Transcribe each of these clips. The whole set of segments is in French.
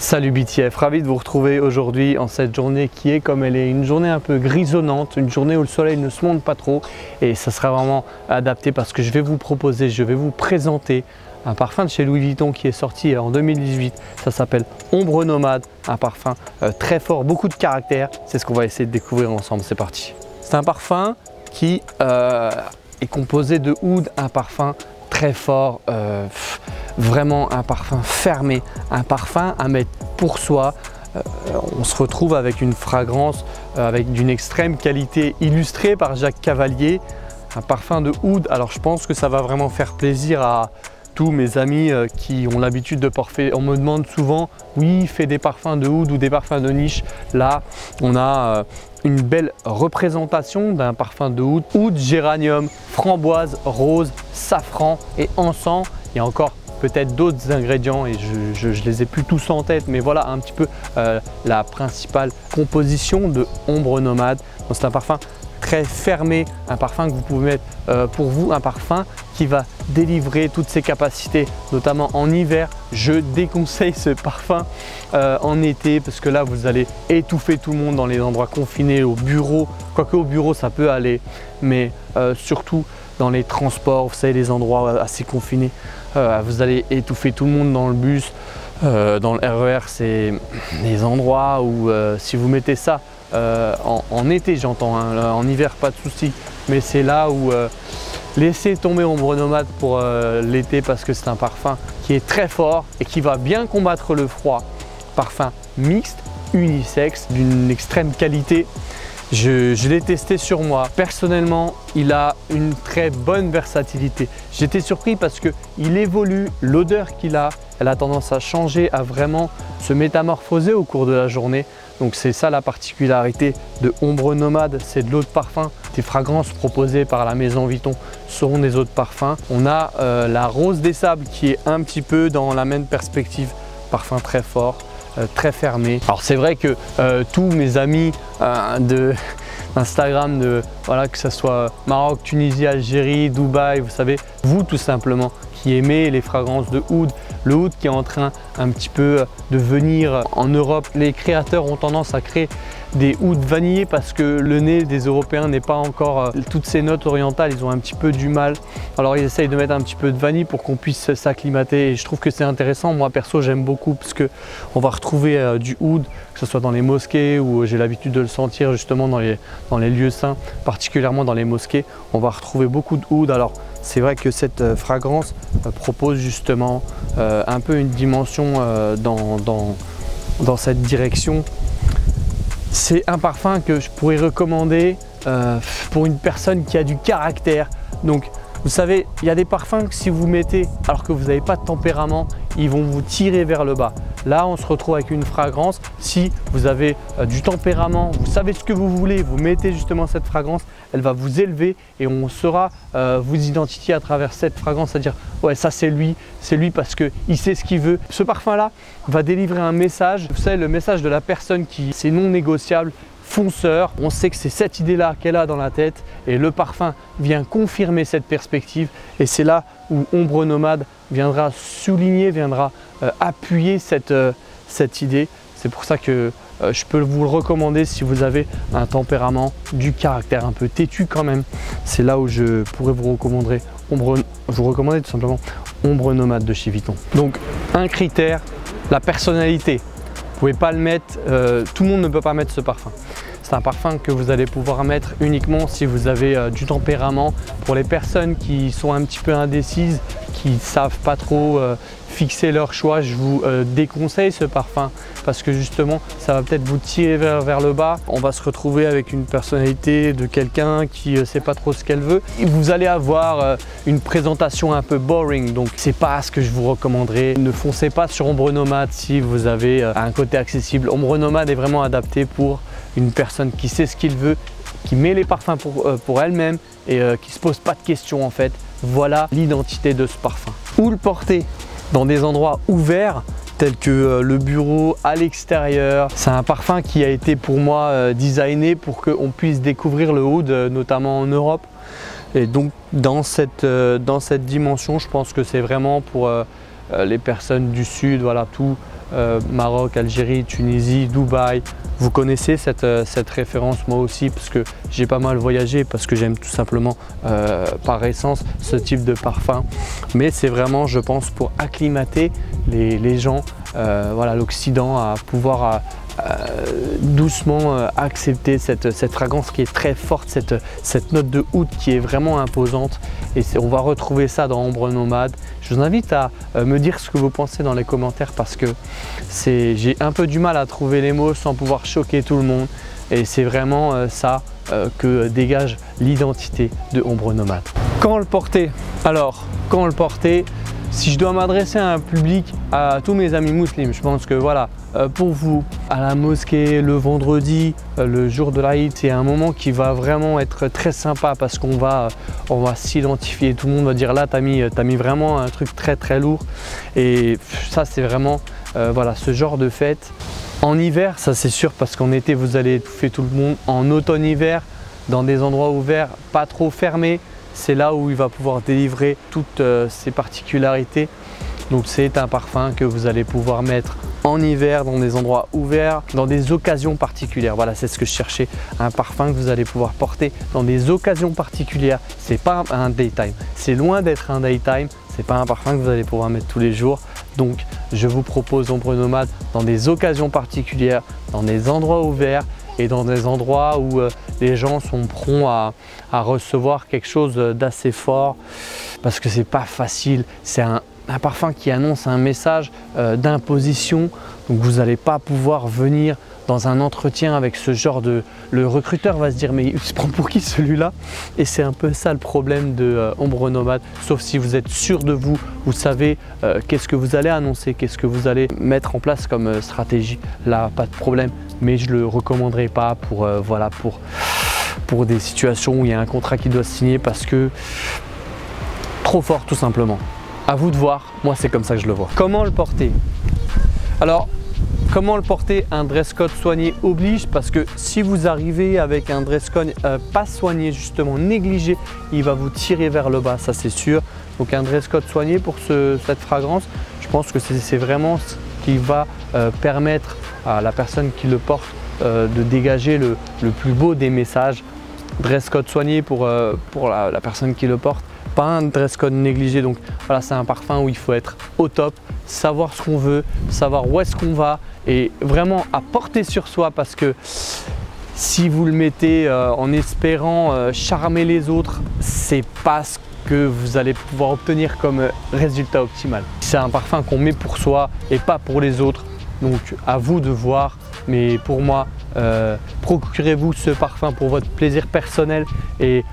Salut BTF, ravi de vous retrouver aujourd'hui en cette journée qui est comme elle est, une journée un peu grisonnante, une journée où le soleil ne se montre pas trop et ça sera vraiment adapté parce que je vais vous proposer, je vais vous présenter un parfum de chez Louis Vuitton qui est sorti en 2018, ça s'appelle Ombre Nomade, un parfum très fort, beaucoup de caractère, c'est ce qu'on va essayer de découvrir ensemble, c'est parti. C'est un parfum qui est composé de oud, un parfum très fort, vraiment un parfum fermé, un parfum à mettre pour soi. On se retrouve avec une fragrance avec d'une extrême qualité illustrée par Jacques Cavalier, un parfum de oud. Alors je pense que ça va vraiment faire plaisir à tous mes amis qui ont l'habitude de porter. On me demande souvent, oui, fais des parfums de oud ou des parfums de niche. Là, on a une belle représentation d'un parfum de oud. Oud, géranium, framboise, rose, safran et encens. Il y a encore peut-être d'autres ingrédients et je les ai plus tous en tête, mais voilà un petit peu la principale composition de Ombre Nomade. C'est un parfum très fermé, un parfum que vous pouvez mettre pour vous, un parfum qui va délivrer toutes ses capacités, notamment en hiver. Je déconseille ce parfum en été parce que là vous allez étouffer tout le monde dans les endroits confinés, au bureau, quoique au bureau ça peut aller, mais surtout dans les transports, vous savez, les endroits assez confinés, vous allez étouffer tout le monde dans le bus, dans le RER, c'est des endroits où si vous mettez ça en été, j'entends, hein, en hiver pas de souci, mais c'est là où laissez tomber Ombre Nomade pour l'été parce que c'est un parfum qui est très fort et qui va bien combattre le froid. Parfum mixte, unisexe, d'une extrême qualité. Je l'ai testé sur moi. Personnellement, il a une très bonne versatilité. J'étais surpris parce qu'il évolue, l'odeur qu'il a, elle a tendance à changer, à vraiment se métamorphoser au cours de la journée. Donc c'est ça la particularité de Ombre Nomade, c'est de l'eau de parfum. Les fragrances proposées par la maison Vuitton seront des eaux de parfum. On a la rose des sables qui est un petit peu dans la même perspective, parfum très fort. Très fermé. Alors c'est vrai que tous mes amis d'Instagram, voilà, que ce soit Maroc, Tunisie, Algérie, Dubaï, vous savez, vous tout simplement qui aimez les fragrances de oud, le oud qui est en train un petit peu de venir en Europe. Les créateurs ont tendance à créer des ouds vanillés parce que le nez des Européens n'est pas encore toutes ces notes orientales, ils ont un petit peu du mal. Alors ils essayent de mettre un petit peu de vanille pour qu'on puisse s'acclimater et je trouve que c'est intéressant. Moi perso j'aime beaucoup parce que on va retrouver du oud, que ce soit dans les mosquées où j'ai l'habitude de le sentir justement dans les lieux saints, particulièrement dans les mosquées, on va retrouver beaucoup de oud. Alors c'est vrai que cette fragrance propose justement un peu une dimension dans cette direction. C'est un parfum que je pourrais recommander pour une personne qui a du caractère. Donc vous savez, il y a des parfums que si vous mettez alors que vous n'avez pas de tempérament, ils vont vous tirer vers le bas. Là, on se retrouve avec une fragrance. Si vous avez du tempérament, vous savez ce que vous voulez, vous mettez justement cette fragrance, elle va vous élever et on saura vous identifier à travers cette fragrance, c'est-à-dire ouais, ça c'est lui parce qu'il sait ce qu'il veut. Ce parfum-là va délivrer un message, vous savez, le message de la personne qui c'est non négociable, fonceur. On sait que c'est cette idée-là qu'elle a dans la tête et le parfum vient confirmer cette perspective et c'est là où Ombre Nomade viendra souligner, viendra appuyer cette idée. C'est pour ça que je peux vous le recommander si vous avez un tempérament, du caractère un peu têtu quand même. C'est là où je pourrais vous recommander tout simplement Ombre Nomade de chez Vuitton. Donc un critère, la personnalité. Vous ne pouvez pas le mettre, tout le monde ne peut pas mettre ce parfum. C'est un parfum que vous allez pouvoir mettre uniquement si vous avez du tempérament. Pour les personnes qui sont un petit peu indécises, qui ne savent pas trop fixer leur choix, je vous déconseille ce parfum parce que justement ça va peut-être vous tirer vers le bas. On va se retrouver avec une personnalité de quelqu'un qui ne sait pas trop ce qu'elle veut. Vous allez avoir une présentation un peu boring, donc c'est pas ce que je vous recommanderais. Ne foncez pas sur Ombre Nomade si vous avez un côté accessible. Ombre Nomade est vraiment adapté pour une personne qui sait ce qu'il veut, qui met les parfums pour elle-même et qui ne se pose pas de questions en fait. Voilà l'identité de ce parfum. Où le porter? Dans des endroits ouverts tels que le bureau, à l'extérieur. C'est un parfum qui a été pour moi designé pour qu'on puisse découvrir le oud, notamment en Europe. Et donc dans cette dimension, je pense que c'est vraiment pour les personnes du sud, voilà, tout Maroc, Algérie, Tunisie, Dubaï. Vous connaissez cette référence, moi aussi, parce que j'ai pas mal voyagé, parce que j'aime tout simplement par essence ce type de parfum. Mais c'est vraiment, je pense, pour acclimater les gens, voilà, l'Occident, à pouvoir doucement accepter cette fragrance qui est très forte, cette note de oud qui est vraiment imposante, et on va retrouver ça dans Ombre Nomade. Je vous invite à me dire ce que vous pensez dans les commentaires, parce que j'ai un peu du mal à trouver les mots sans pouvoir choquer tout le monde, et c'est vraiment ça que dégage l'identité de Ombre Nomade. Quand le porter? Alors, quand le porter, si je dois m'adresser à un public, à tous mes amis musulmans, je pense que voilà, pour vous, à la mosquée le vendredi, le jour de l'Aïd, c'est un moment qui va vraiment être très sympa, parce qu'on va s'identifier. Tout le monde va dire là, t'as mis vraiment un truc très lourd. Et ça, c'est vraiment voilà, ce genre de fête. En hiver, ça c'est sûr, parce qu'en été, vous allez étouffer tout le monde. En automne-hiver, dans des endroits ouverts, pas trop fermés, c'est là où il va pouvoir délivrer toutes ses particularités. Donc c'est un parfum que vous allez pouvoir mettre en hiver, dans des endroits ouverts, dans des occasions particulières. Voilà, c'est ce que je cherchais, un parfum que vous allez pouvoir porter dans des occasions particulières. C'est pas un daytime, c'est loin d'être un daytime, c'est pas un parfum que vous allez pouvoir mettre tous les jours. Donc je vous propose Ombre Nomade dans des occasions particulières, dans des endroits ouverts, et dans des endroits où les gens sont prompts à recevoir quelque chose d'assez fort, parce que c'est pas facile. C'est un parfum qui annonce un message d'imposition, donc vous n'allez pas pouvoir venir dans un entretien avec ce genre de... Le recruteur va se dire mais il se prend pour qui celui-là? Et c'est un peu ça le problème de Ombre Nomade, sauf si vous êtes sûr de vous, vous savez qu'est-ce que vous allez annoncer, qu'est-ce que vous allez mettre en place comme stratégie. Là, pas de problème, mais je ne le recommanderais pas pour, voilà, pour des situations où il y a un contrat qui doit se signer, parce que trop fort tout simplement. À vous de voir, moi c'est comme ça que je le vois. Comment le porter? Alors, comment le porter? Un dress code soigné oblige, parce que si vous arrivez avec un dress code pas soigné, justement négligé, il va vous tirer vers le bas, ça c'est sûr. Donc un dress code soigné pour cette fragrance, je pense que c'est vraiment ce qui va permettre à la personne qui le porte de dégager le plus beau des messages. Dress code soigné pour la personne qui le porte, pas un dress code négligé. Donc voilà, c'est un parfum où il faut être au top, savoir ce qu'on veut, savoir où est-ce qu'on va, et vraiment à porter sur soi, parce que si vous le mettez en espérant charmer les autres, c'est pas ce que vous allez pouvoir obtenir comme résultat optimal. C'est un parfum qu'on met pour soi et pas pour les autres, donc à vous de voir. Mais pour moi, procurez-vous ce parfum pour votre plaisir personnel, et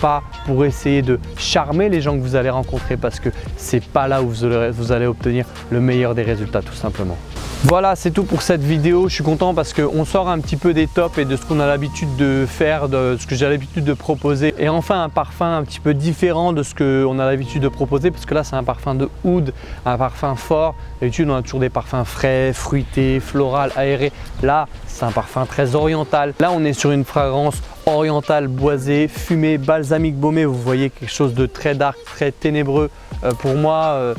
pas pour essayer de charmer les gens que vous allez rencontrer, parce que c'est pas là où vous allez obtenir le meilleur des résultats, tout simplement. Voilà, c'est tout pour cette vidéo. Je suis content parce qu'on sort un petit peu des tops et de ce qu'on a l'habitude de faire, de ce que j'ai l'habitude de proposer. Et enfin un parfum un petit peu différent de ce qu'on a l'habitude de proposer, parce que là c'est un parfum de oud, un parfum fort. D'habitude on a toujours des parfums frais, fruités, floral, aérés. Là c'est un parfum très oriental. Là on est sur une fragrance orientale, boisée, fumée, balsamique baumé. Vous voyez quelque chose de très dark, très ténébreux. Pour moi,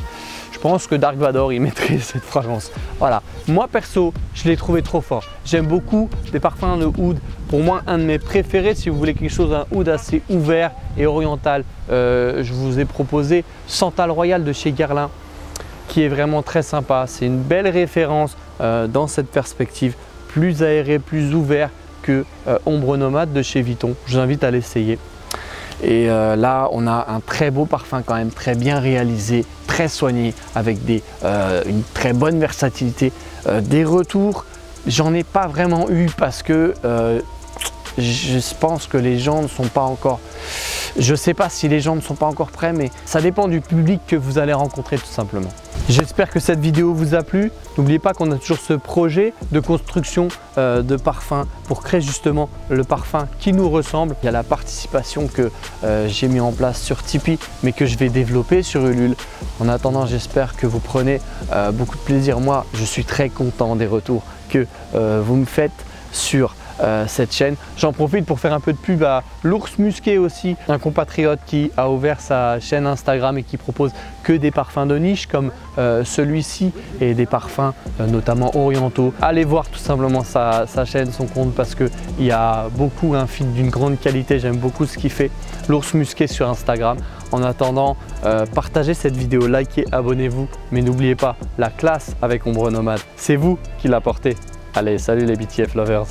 je pense que Dark Vador il mettrait cette fragrance. Voilà, moi perso, je l'ai trouvé trop fort. J'aime beaucoup les parfums de oud. Pour moi, un de mes préférés, si vous voulez quelque chose, un oud assez ouvert et oriental, je vous ai proposé Santal Royal de chez Guerlain, qui est vraiment très sympa. C'est une belle référence dans cette perspective, plus aéré, plus ouvert que Ombre Nomade de chez Vuitton. Je vous invite à l'essayer. Et là, on a un très beau parfum quand même, très bien réalisé, très soigné, avec une très bonne versatilité. Des retours, j'en ai pas vraiment eu, parce que je pense que les gens ne sont pas encore... Je ne sais pas si les gens ne sont pas encore prêts, mais ça dépend du public que vous allez rencontrer tout simplement. J'espère que cette vidéo vous a plu. N'oubliez pas qu'on a toujours ce projet de construction de parfum pour créer justement le parfum qui nous ressemble. Il y a la participation que j'ai mis en place sur Tipeee, mais que je vais développer sur Ulule. En attendant, j'espère que vous prenez beaucoup de plaisir. Moi, je suis très content des retours que vous me faites sur cette chaîne. J'en profite pour faire un peu de pub à l'Ours Musqué aussi, un compatriote qui a ouvert sa chaîne Instagram et qui propose que des parfums de niche comme celui-ci et des parfums notamment orientaux. Allez voir tout simplement sa chaîne, son compte, parce qu'il y a beaucoup, un feed d'une grande qualité. J'aime beaucoup ce qu'il fait, l'Ours Musqué sur Instagram. En attendant, partagez cette vidéo, likez, abonnez-vous, mais n'oubliez pas, la classe avec Ombre Nomade, c'est vous qui la portez. Allez, salut les BTF lovers!